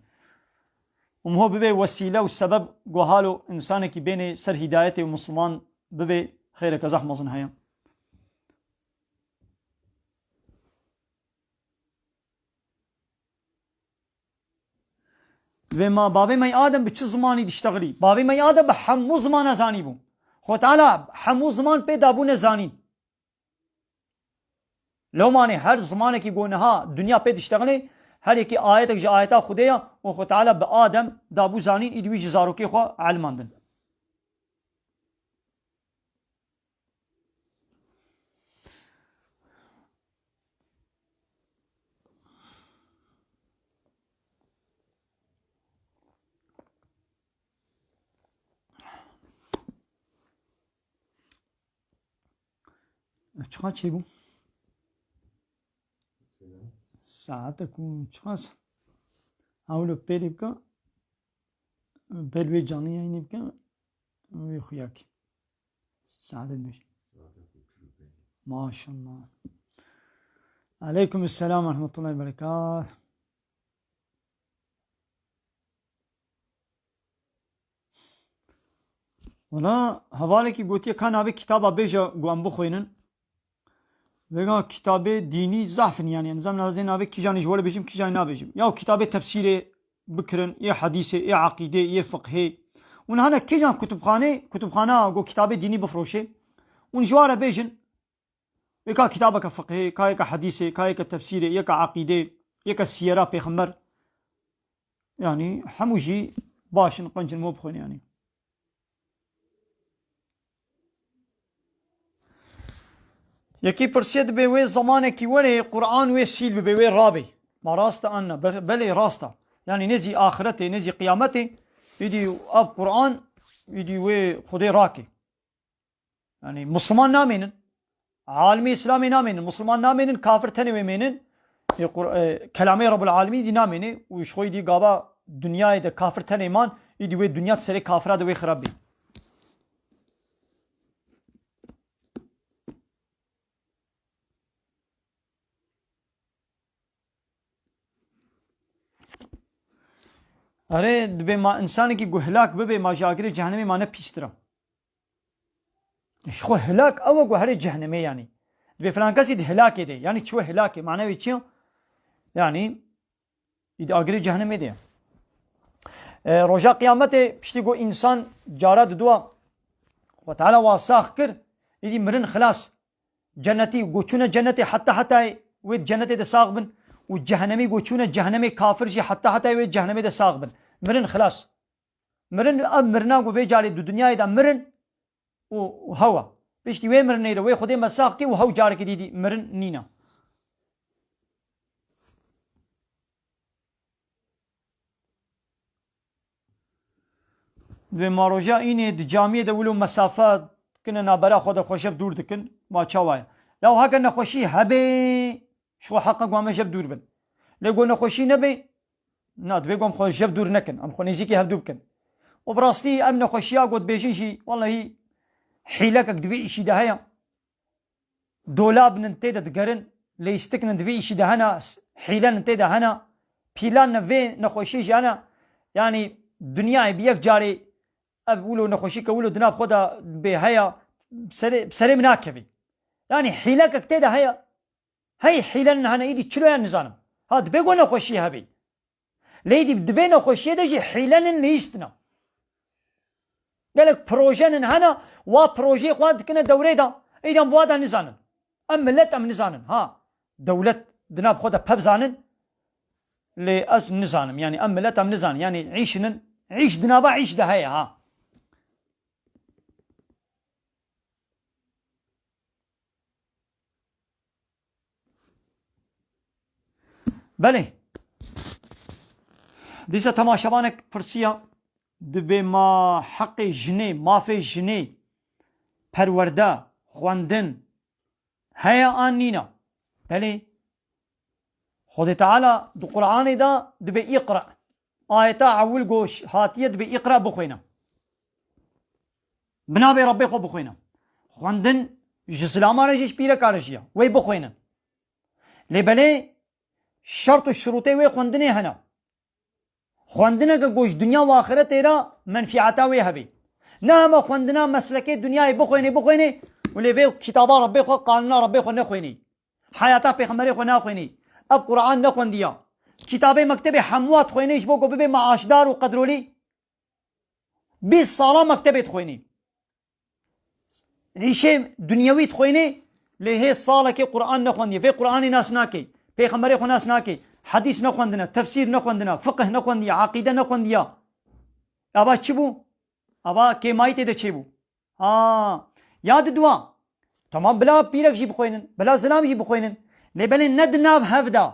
هو ببي وسيله والسبب گو حالو انسان کی بین سر هدایت و مسلمان ببي خیر کزح مزن هيا و ما بابي مي آدم بچ زمانی دشتغلی بابي مي آدم بحمو زمان زانی بو خو تعالی حمو زمان پیدا بو نزانی لو ماني هر زمانه کی گونها دنیا پی دشتغلی هر یکی آیت که آیتا خدایا و خو تعالی به آدم دابو زانین ایدوی جزارو کی خو علماندن چقدر چی بو؟ ساعت کو چقدر اولو پیری بکا پیروی جانی اینی بکا وی خویاکی ساعت بیش ماشاءالله علیکم السلام ورحمة الله وبرکاته ولا حواله کی گوتی کان آبی کتاب بیجا گوام بخوینن وگا کتاب دینی ضعف يعني نظام نازل نابه کی جانش ولا بيجم کی جان نابيجم يا كتاب تفسير بكرن يا حديث يا عقيده يا فقه ونهانا کی جان كتبخانه گو كتاب ديني بفروشه ونجواره بيجن يكا كتابك فقه كايك حديث كايك تفسير يك عقيده يك السيره پیغمبر يعني حموجي باشن قنجن مو بخون يعني يكي برسيد بوي زمانك ولا قرآن ويسيل بوي رابي ما راسته أنا بل راسته يعني نزي آخرته نزي قيامته يدي أب قرآن يدي وي خدي راكي يعني مسلمان نامين عالمي إسلامي نامين مسلمان نامين كافر تنوي مينن كلامي رب العالمين دي نامين ويشخوي دي قابا دنيا ده كافر تنيمان يدي وي دنيا تسري كافرة ده وي خرابي अरे दबे मा इंसान की गुहलाक बबे मा जागरे जहन्नमी माने पिस्तरा شو هلاك او गुहरे जहन्नमी يعني दबे फलान का सिद हलाक दे يعني شو हलाक माने विचियो يعني إذا أجري جهنم ده رجاء قيامته بشتيجو إنسان جارد دوا وتعالى واساخ كر يدي مرن خلاص جنتي وجونا جنتي حتى ويد جنتي ده ساقبن والجهنمي وجونا جهنمي كافر جي حتى ويد جهنمي ده ساقبن مرن خلاص مرن أب مرنا وفي جاري الدنيا إذا مرن وهوا بيشتي وين مرن إذا وين خدي مساقتي وهو جاري كدي مرن نينا به ماروجا اینه د جامعه دولو مسافات کنه نابرا خود خوشب دور دکن ما چاوایا لو هاگه نخوشی هبه شو حقا قوام جب دور بن لگو نخوشی نبه ناد بگم خو جب دور نکن ام خو نزیکی هب دور کن و براستی ام نخوشیا قد بیشین شي والله حیلک دبی شي ده هيا دولاب ننتيد دقرن ليستك ندبي شي ده هنا حيلان ننتيد هنا بيلان نفي نخوشي جانا يعني دنيا بيك جاري أقولوا نخوشي كقولوا دناب خدا بهايا بسري مناكبي يعني حيلك كتير هاي حيلنا هنا إيدي شلو يعني نظام هاد بيقول نخوشي هبي ليدي بدبي نخوشي ده جي حيلنا ليستنا قالك بروجين هنا وبروجي خواد كنا دوري ده إيدي بوادا نظام ملت نظام ها دولة دناب خدا ببزانن لأز نظام يعني ملت نظام يعني عيش دنابا عيش ده هيا ها بله دیسا تماشاوانك پرسیا دبي ما حق جني ما في جني پرورده خواندن هيا آنينا بله خود تعالى دو قرآن دا دبي اقرأ آيتا عول گوش هاتيه دبي اقرأ بخوينا بنابي ربي خو بخوينا خواندن جسلامان جيش بيرا كارشيا وي بخوينا لبله شرط الشروطي وي خوندني هنا خوندنا که گوش دنیا و آخرت تیرا منفعتا وی هبی نه ما خوندنا مسلکه دنیای بخوینی ولی وی کتابا ربی خو قانونا ربی خو نخوینی حیاتا پیغمبری خو نخوینی اب قرآن نخوندیا کتاب مکتب حموات خوینیش بو ببی معاشدار و قدرولی 20 سالا مکتبت خوینی عیشه دنیاویت خوینی لیه سالا که قرآن نخوندی وی قرآنی ناس ناکی پیغمبری خو ناس ناکی حديث نخوندنا تفسير نخوندنا فقه نخونديا عقيدة نخونديا أبا چبو أبا كيمايت ده چبو ياد دوا تمام بلا بيرك جي بخوينن بلا زلام جي بخوينن لبلن ندناب هفدا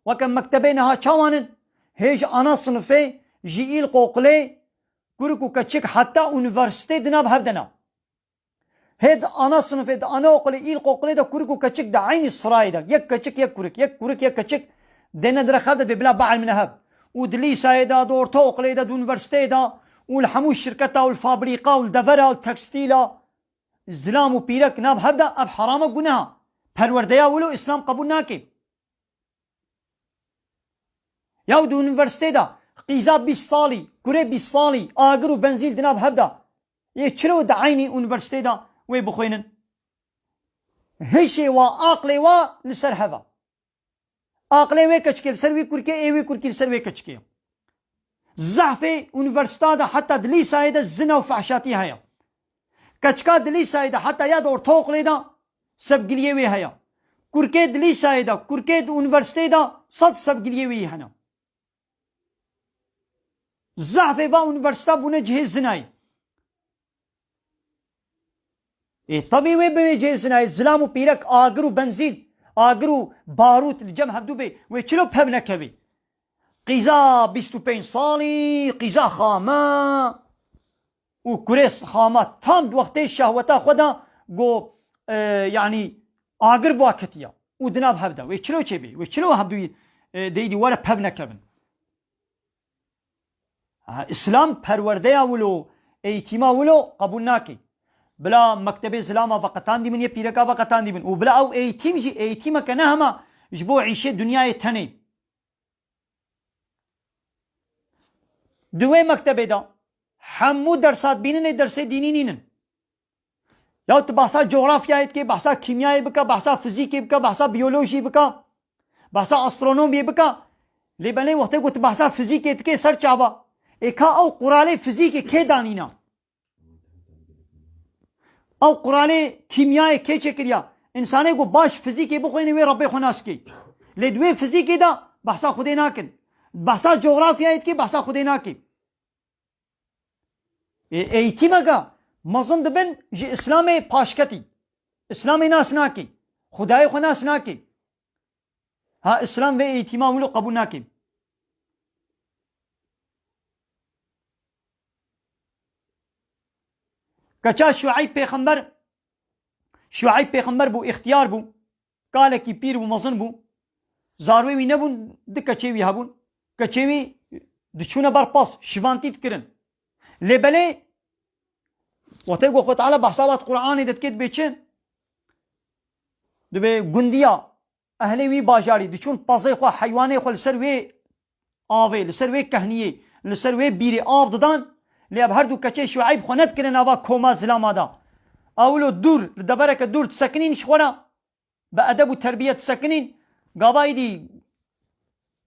وكم مكتبينها چاوانن هيج أنا صنفي جيل قوقلي كوركو كچك حتى انيفرسيتي دناب هفدنا هيد أنا صنفي أنا قوقلي إيل قوقلي ده كوركو كچك ده عين الصراي ده يك كچك يك كورك يك كورك يك كچك دينا در خدت ببلا بعل منهب ودليسا دا دور توقلي دا دونيفرسيتي دا والحمو الشركة والفابريقا والدفرة والتكستيلا الزلام وبيرك ناب هبدا اب حرامك بناها پرورديا ولو اسلام قبول ناكي ياو دونيفرسيتي دا قيزا 20 صالي كوري 20 صالي آگر و بنزيل دناب هبدا يچلو دا عيني يونيفرسيتي دا وي بخوينن هشي و عقلي و لسر هوا عقلي وي كچكي لسر وي كوركي اي وي كوركي لسر وي كچكي ضعف università da حتى دلي سايدة الزنا وفحشاتي هيا كچكا دلي سايدة حتى ياد ortaokul ليدا سب گليه وي هيا كوركي دلي سايدة كوركي università دا صد سب گليه وي هنا ضعف با università بونه جهه زناي طبي وي بجهه زناي زلام وبيرك آگر و بنزين آگر و باروت الجمع هبدو بي وي چلو پهب نكبي قيزا 25 صالي قيزا خامة وكريس خامة تام وقت شهوتا خدا جو يعني آگر بواكتيا ودناب هبدا ويچلو چه بي ويچلو هبدو ديدي ولا پهب نكبن اسلام پرورده ولو ايتيما ولو قبول ناكي بلا مكتب اسلام وقتان دي من يبيركا وقتان دي من وبلا او ايتيم جي ايتيما كنهما جبو عيشه دنيا تني دوی مکتبه دا همو درسات بینن درس دینی نینن یا تو بحثا جغرافیایت که بحثا کیمیایی بکا بحثا فیزیکی بکا بحثا بیولوژی بکا بحثا استرونومی بکا لیبنی وقتی گوت بحثا فیزیکیت که سر چابا ایکا او قرآن فیزیکی که دانینا او قرآن کیمیایی که چکریا انسانی گو باش فیزیکی بخوینی وی ربی خوناس کی لیدوی فیزیکی دا بحثا خودی ناکن بحثا جغرافیایت که بحثا خودی ناکی ايتيمك مظن دبن جي اسلامي پاشكتي اسلامي ناس ناكي خداي خو ناس ناكي ها اسلام و ايتيما ولو قبول ناكي كچا شعيب پیغمبر بو اختيار بو قال كي پير بو مظن بو زاروي وي نبون دكچوي هبون كچوي دچونه بر پاس شوانتي تكرن لبلي وتيقو خو تعالى بحسابات قرآني دتكيت بيچن دبي گنديا اهلي وي باجاري دچون پازي خو حيواني خو لسر وي آوي لسر وي كهنيه لسر وي بيري آب ددان لي اب هر دو كچي شعيب خو نت كرن ابا كوما زلاما دا اولو دور دبرك دور تسكنين شخونا بأدب وتربية تسكنين قاباي دي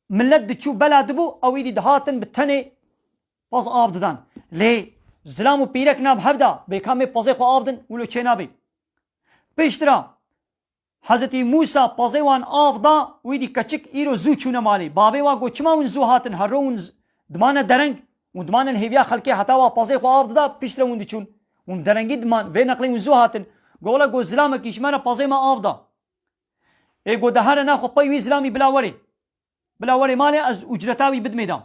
ملت دچو بلد بو او يدي دهاتن بتني باز آب ددان لي زلامو پیرک ناب هبدا بکامه پازه خو آبدن ولو چه نابی پیشترا حضرت موسی پازه وان آب دا ویدی کچک ایرو زو چونه مالی بابه وا گو چما ون زو هاتن هر رون دمان درنگ و دمان الهویا خلقی حتا وا پازه خو آب دا پیشترا ون چون ون درنگی دمان و نقلی ون زو هاتن گولا گو زلام کیش مانا پازه ما آب دا ای گو دهر نا خو پای وی زلامی بلاوری مالی از اجرتاوی بدمیدام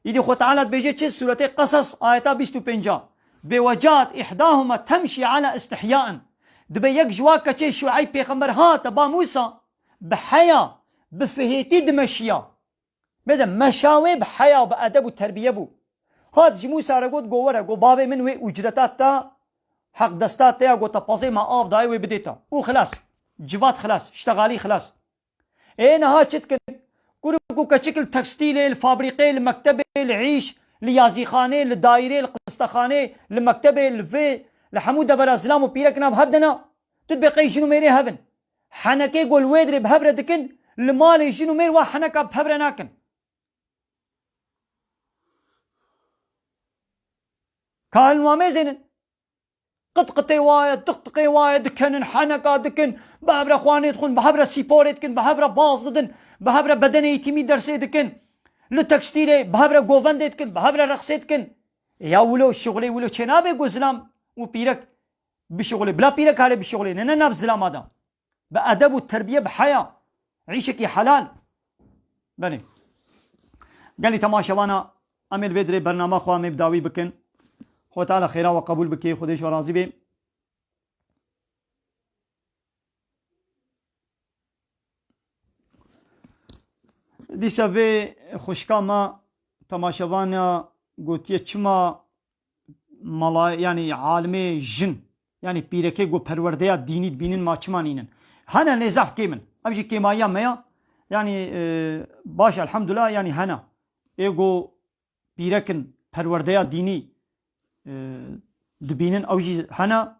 يدي خو تعالى بيجي تشي سورة قصص آياتا 25 بوجات إحداهما تمشي على استحياء دبي يك جواكا تشي شعيب بيخمر هات با موسى بحياة بفهيتي دمشيا بدا مشاوي بحياة بأدب وتربية بو هات جي موسى رقود قوورا قو بابي من وي أجرتات تا حق دستات تا قو تبازي ما آف داي وي بديتا وخلاص جوات خلاص اشتغالي خلاص اين هات شتكن كوركو كشكل تكستيل الفابريقي المكتبه العيش ليازي خانه للدائره القسطخانه المكتبه الفي لحمود برازلام وبيرك ناب هبدنا تطبقي شنو ميري هبن حنكي قول ويدري بهبره دكن المالي شنو مير وحنكا بهبره ناكن كان وامي زين قطقطي وايد تقطقي وايد دكن حنكا دكن بهبره اخواني يدخل بهبره سيبوري دكن بهبره باص ددن بهبره بدني يتيمي درسي دكن للتكستيلي بهبره غوفند دكن بهبره رقصي دكن يا ولو شغلي ولو چنابه غزلام وبيرك بشغلي بلا بيرك على بشغلي ننا بزلام هذا بأدب والتربية بحياة عيشك حلال بني قال لي تماشا وانا امل بدري برنامج خو مبداوي بكن خو تعالى خيرا وقبول بكي خديش وراضي بي دي سبي خوشكا ما تماشا وانا قوتيه چما ملا يعني عالمي جن يعني بيركي جو پرورديا ديني بينن ما چمانينن هنا نزاف كيمن ابجي كيمايا ميا يعني باش الحمد لله يعني هنا ايغو بيركن پرورديا ديني دبينن اوجي هنا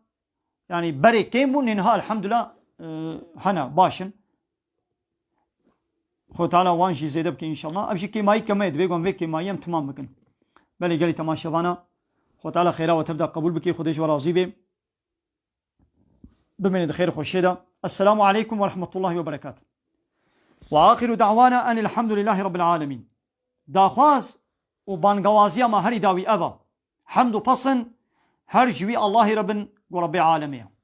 يعني بري كيمون انها الحمد لله هنا باشن خو تعالى وانشي زيد بك ان شاء الله ابشي كيماي كميت بيقوم بك كيمايم تمام بكن بلي قالي تماشى وانا خو تعالى خيرا وتبدا قبول بك خديش ورازي بي بمن خير خوشيدا. السلام عليكم ورحمة الله وبركاته. وآخر دعوانا أن الحمد لله رب العالمين. داخواز وبانقوازيا ما هري داوي أبا حمد بصن هرجوي الله رب ورب العالمين.